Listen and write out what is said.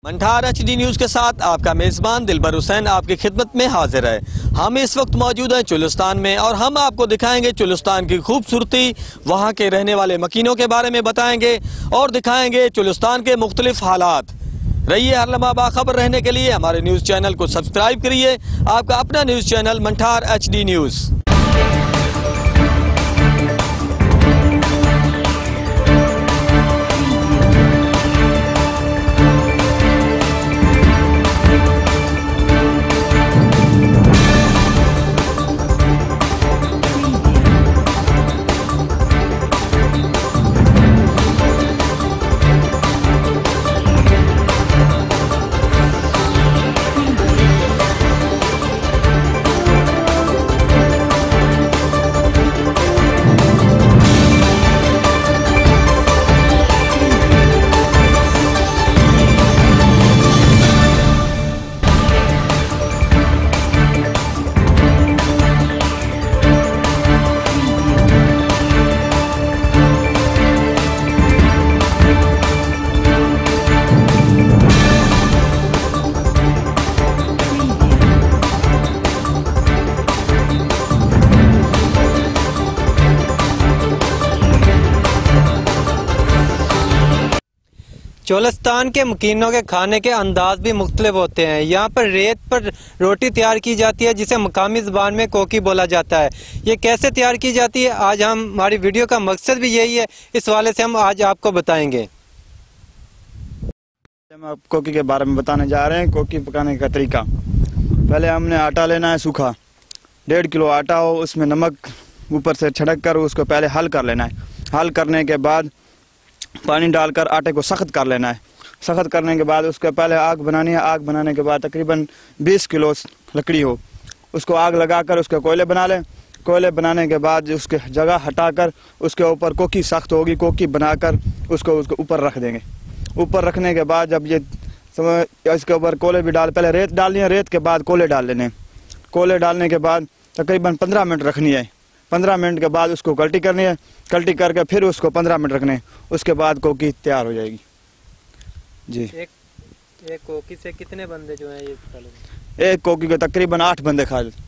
Manthar HD news के साथ आपका मेजबान दिलबर हुसैन आपकी खिदमत में हाजिर है। हम इस वक्त मौजूद हैं चुलिस्तान में और हम आपको दिखाएंगे चुलिस्तान की खूबसूरती, वहां के रहने वाले मकीनों के बारे में बताएंगे और दिखाएंगे चुलिस्तान के मुख्तलिफ हालात। रहिए हर लम्हा बाखबर रहने के लिए हमारे न्यूज चैनल को सब्सक्राइब करिए। आपका अपना news channel Manthar HD news. Cholistan के मकीनों के खाने के अंदाज भी मुख्तलिफ होते हैं। यहाँ पर रेत पर रोटी तैयार की जाती है जिसे मकामी ज़बान में कोकी बोला जाता है। ये कैसे तैयार की जाती है आज हमारी वीडियो का मकसद भी यही है, इस वाले से हम आज आपको बताएंगे। हम आप कोकी के बारे में बताने जा रहे हैं। कोकी पकाने का तरीका, पहले हमने आटा लेना है सूखा, 1.5 किलो आटा हो, उसमें नमक ऊपर से छिड़क कर उसको पहले हल कर लेना है। हल करने के बाद पानी डालकर आटे को सख्त कर लेना है। सख्त करने के बाद उसके पहले आग बनानी है। आग बनाने के बाद तकरीबन 20 किलो लकड़ी हो, उसको आग लगाकर उसके कोयले बना लें। कोयले बनाने के बाद उसके जगह हटाकर उसके ऊपर कोकी सख्त होगी, कोकी बनाकर उसको ऊपर रख देंगे। ऊपर रखने के बाद जब ये इसके ऊपर कोयले भी पहले रेत डालनी है, रेत के बाद कोयले डाल लेने। कोयले डालने के बाद तकरीबन 15 मिनट रखनी है। 15 मिनट के बाद उसको कल्टी करनी है। कल्टी करके फिर उसको 15 मिनट रखने, उसके बाद कोकी तैयार हो जाएगी जी। एक कोकी से कितने बंदे जो हैं ये खा लेते हैं? एक कोकी को तकरीबन 8 बंदे खा लेते।